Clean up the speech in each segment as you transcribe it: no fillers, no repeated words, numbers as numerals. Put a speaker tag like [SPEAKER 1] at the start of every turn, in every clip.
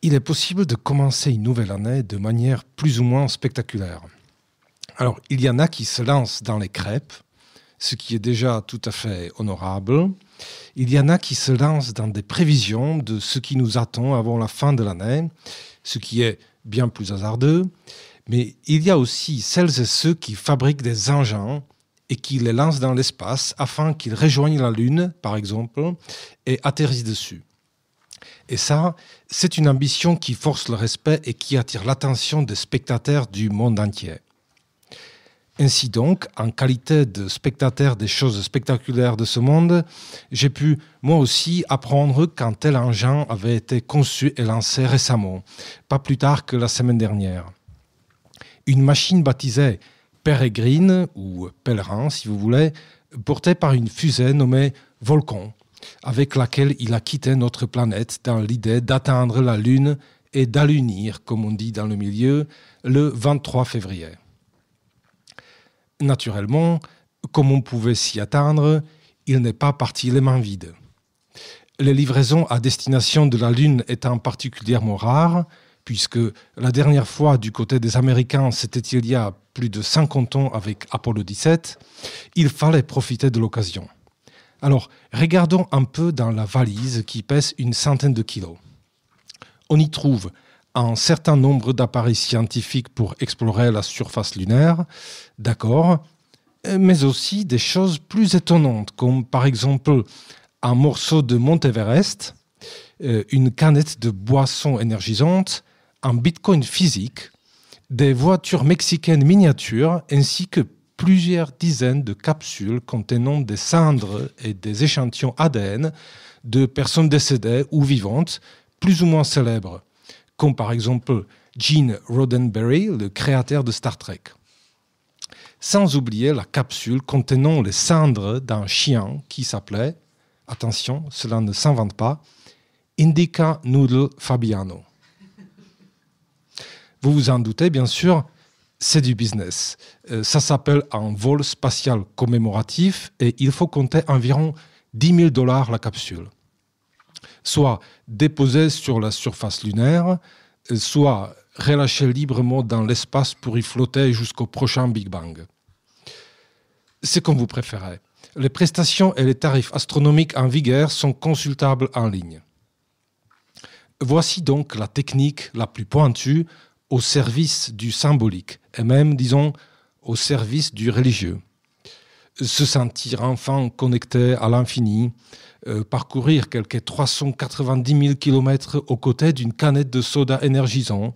[SPEAKER 1] il est possible de commencer une nouvelle année de manière plus ou moins spectaculaire. Alors, il y en a qui se lancent dans les crêpes, ce qui est déjà tout à fait honorable. Il y en a qui se lancent dans des prévisions de ce qui nous attend avant la fin de l'année, ce qui est bien plus hasardeux. Mais il y a aussi celles et ceux qui fabriquent des engins et qui les lancent dans l'espace afin qu'ils rejoignent la Lune, par exemple, et atterrissent dessus. Et ça, c'est une ambition qui force le respect et qui attire l'attention des spectateurs du monde entier. Ainsi donc, en qualité de spectateur des choses spectaculaires de ce monde, j'ai pu, moi aussi, apprendre qu'un tel engin avait été conçu et lancé récemment, pas plus tard que la semaine dernière. Une machine baptisée Peregrine, ou Pèlerin si vous voulez, portée par une fusée nommée Volcan, avec laquelle il a quitté notre planète dans l'idée d'atteindre la Lune et d'allunir, comme on dit dans le milieu, le 23 février. Naturellement, comme on pouvait s'y attendre, il n'est pas parti les mains vides. Les livraisons à destination de la Lune étant particulièrement rares, puisque la dernière fois du côté des Américains, c'était il y a plus de 50 ans avec Apollo 17, il fallait profiter de l'occasion. Alors, regardons un peu dans la valise qui pèse une centaine de kilos. On y trouve un certain nombre d'appareils scientifiques pour explorer la surface lunaire, d'accord, mais aussi des choses plus étonnantes, comme par exemple un morceau de Mont Everest, une canette de boisson énergisante, un bitcoin physique, des voitures mexicaines miniatures, ainsi que plusieurs dizaines de capsules contenant des cendres et des échantillons ADN de personnes décédées ou vivantes, plus ou moins célèbres, comme par exemple Gene Roddenberry, le créateur de Star Trek. Sans oublier la capsule contenant les cendres d'un chien qui s'appelait, attention, cela ne s'invente pas, Indica Noodle Fabiano. Vous vous en doutez, bien sûr, c'est du business. Ça s'appelle un vol spatial commémoratif et il faut compter environ $10 000 la capsule. Soit déposée sur la surface lunaire, soit relâchée librement dans l'espace pour y flotter jusqu'au prochain Big Bang. C'est comme vous préférez. Les prestations et les tarifs astronomiques en vigueur sont consultables en ligne. Voici donc la technique la plus pointue au service du symbolique, et même, disons, au service du religieux. Se sentir enfin connecté à l'infini, parcourir quelques 390 000 km aux côtés d'une canette de soda énergisant,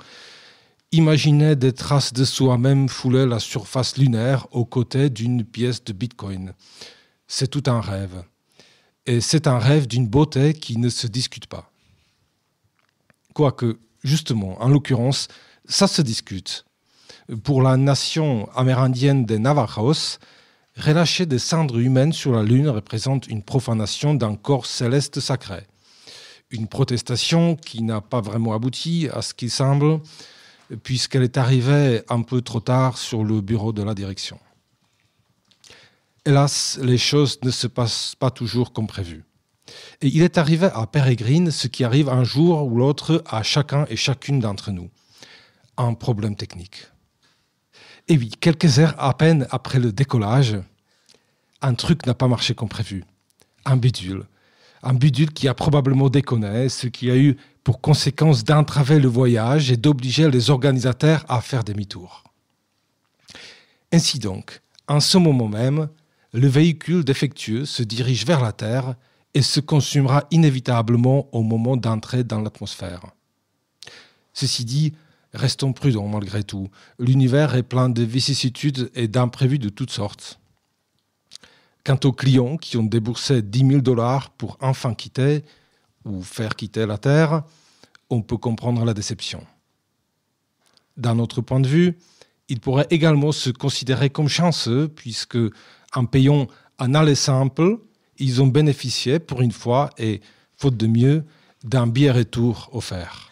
[SPEAKER 1] imaginer des traces de soi-même fouler la surface lunaire aux côtés d'une pièce de bitcoin. C'est tout un rêve. Et c'est un rêve d'une beauté qui ne se discute pas. Quoique, justement, en l'occurrence, ça se discute. Pour la nation amérindienne des Navajos, relâcher des cendres humaines sur la Lune représente une profanation d'un corps céleste sacré. Une protestation qui n'a pas vraiment abouti, à ce qu'il semble, puisqu'elle est arrivée un peu trop tard sur le bureau de la direction. Hélas, les choses ne se passent pas toujours comme prévu. Et il est arrivé à Peregrine ce qui arrive un jour ou l'autre à chacun et chacune d'entre nous. Un problème technique. Et oui, quelques heures à peine après le décollage, un truc n'a pas marché comme prévu. Un bidule. Un bidule qui a probablement déconné, ce qui a eu pour conséquence d'entraver le voyage et d'obliger les organisateurs à faire demi-tour. Ainsi donc, en ce moment même, le véhicule défectueux se dirige vers la Terre et se consumera inévitablement au moment d'entrer dans l'atmosphère. Ceci dit, restons prudents malgré tout. L'univers est plein de vicissitudes et d'imprévus de toutes sortes. Quant aux clients qui ont déboursé $10 000 pour enfin quitter ou faire quitter la Terre, on peut comprendre la déception. D'un autre point de vue, ils pourraient également se considérer comme chanceux puisque, en payant un aller simple, ils ont bénéficié pour une fois et, faute de mieux, d'un billet retour offert.